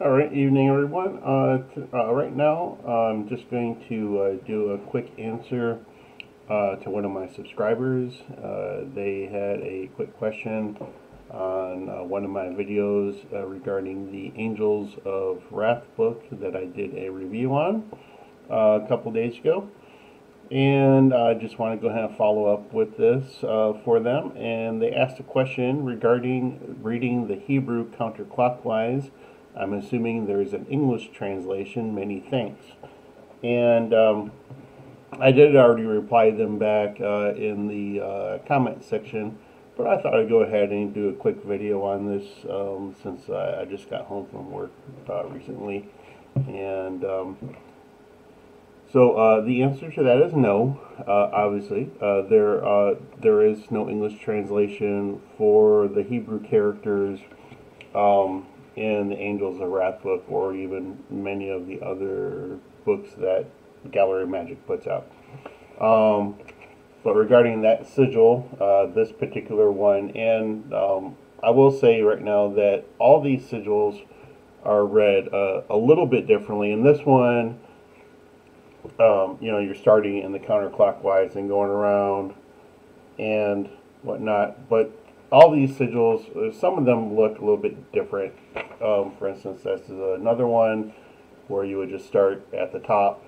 All right, evening everyone. Right now, I'm just going to do a quick answer to one of my subscribers. They had a quick question on one of my videos regarding the Angels of Wrath book that I did a review on a couple days ago. And I just want to go ahead and follow up with this for them. And they asked a question regarding reading the Hebrew counterclockwise. I'm assuming there's an English translation. Many thanks. And I did already reply them back in the comment section, but I thought I'd go ahead and do a quick video on this since I just got home from work recently. And the answer to that is no. Obviously, there is no English translation for the Hebrew characters in the Angels of Wrath book, or even many of the other books that Gallery of Magic puts out. But regarding that sigil, this particular one, and I will say right now that all these sigils are read a little bit differently. In this one, you're starting in the counterclockwise and going around and whatnot. But all these sigils, some of them look a little bit different. For instance, this is another one where you would just start at the top.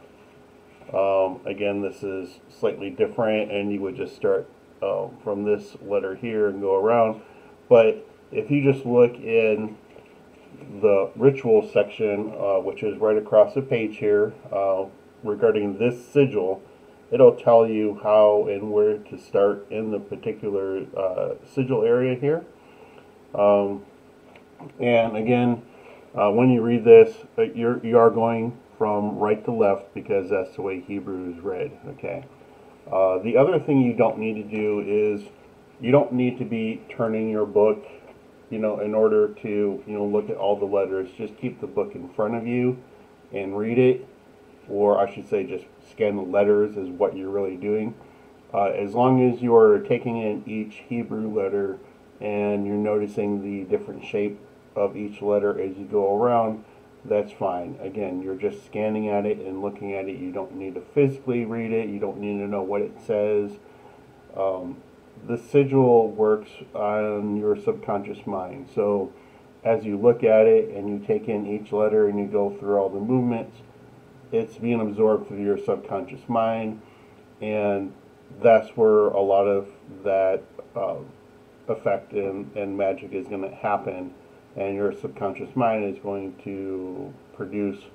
Again, this is slightly different, and you would just start from this letter here and go around. But if you just look in the ritual section, which is right across the page here, regarding this sigil, it'll tell you how and where to start in the particular sigil area here. And again, when you read this, you are going from right to left because that's the way Hebrew is read. Okay. The other thing you don't need to do is you don't need to be turning your book, in order to look at all the letters. Just keep the book in front of you and read it, or I should say just scan the letters is what you're really doing. As long as you're taking in each Hebrew letter and you're noticing the different shape of each letter as you go around, that's fine. Again, you're just scanning at it and looking at it. You don't need to physically read it. You don't need to know what it says. The sigil works on your subconscious mind. So as you look at it and you take in each letter and you go through all the movements, it's being absorbed through your subconscious mind, and that's where a lot of that effect and magic is going to happen, and your subconscious mind is going to produce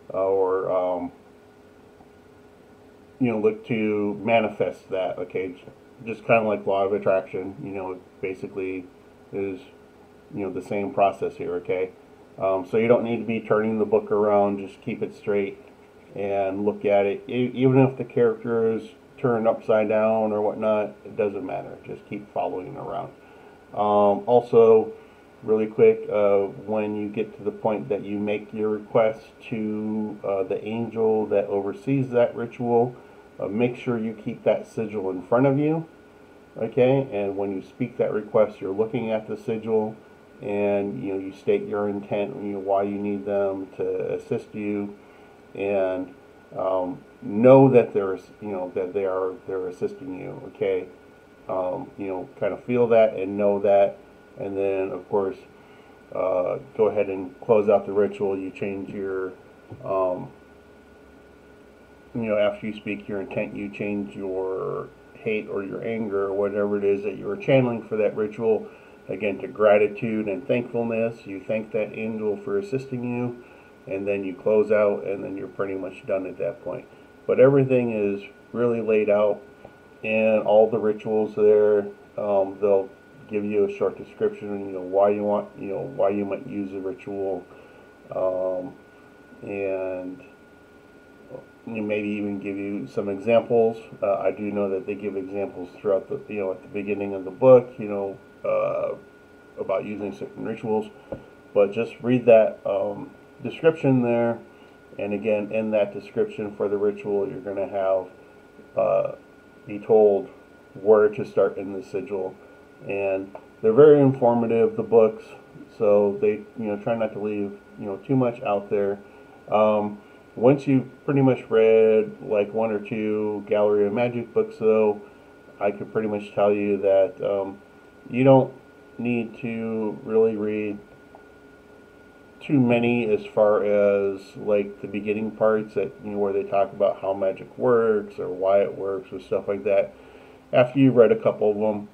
or look to manifest that. Okay, just kind of like law of attraction, basically is the same process here. Okay, so you don't need to be turning the book around. Just keep it straight and look at it. Even if the character is turned upside down or whatnot, it doesn't matter. Just keep following around. Also, really quick, when you get to the point that you make your request to the angel that oversees that ritual, make sure you keep that sigil in front of you. Okay, and when you speak that request, you're looking at the sigil, and you state your intent, why you need them to assist you, and know that they're assisting you. Okay, kind of feel that and know that, and then of course go ahead and close out the ritual. You change your after you speak your intent, you change your hate or your anger or whatever it is that you were channeling for that ritual, again, to gratitude and thankfulness. You thank that angel for assisting you, and then you close out, and then you're pretty much done at that point. But everything is really laid out, and all the rituals there, they'll give you a short description, why you want, why you might use a ritual, and maybe even give you some examples. I do know that they give examples throughout the, at the beginning of the book, about using certain rituals. But just read that description there, and again, in that description for the ritual, you're going to have be told where to start in the sigil, and they're very informative, the books. so they try not to leave too much out there. Once you've pretty much read like one or two Gallery of Magic books, though, I could pretty much tell you that you don't need to really read too many as far as like the beginning parts that where they talk about how magic works or why it works or stuff like that. After you've read a couple of them,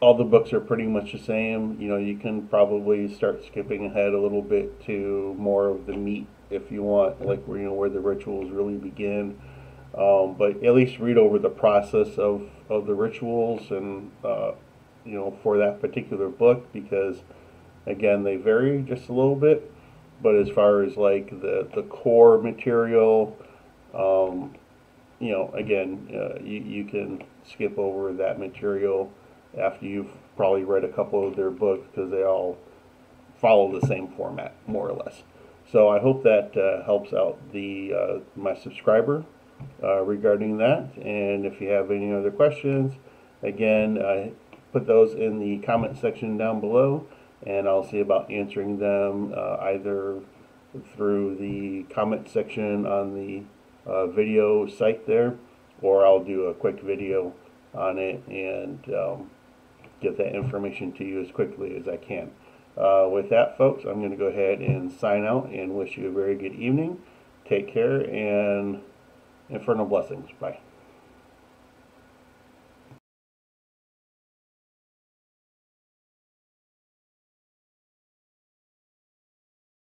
all the books are pretty much the same. You can probably start skipping ahead a little bit to more of the meat if you want, like where the rituals really begin. But at least read over the process of the rituals and for that particular book, because again they vary just a little bit. But as far as like the core material, again, you can skip over that material after you've probably read a couple of their books, because they all follow the same format, more or less. So I hope that helps out the my subscriber regarding that. And if you have any other questions, again, put those in the comment section down below, and I'll see about answering them either through the comment section on the video site there, or I'll do a quick video on it and get that information to you as quickly as I can. With that, folks, I'm going to go ahead and sign out and wish you a very good evening. Take care, and infernal blessings. Bye.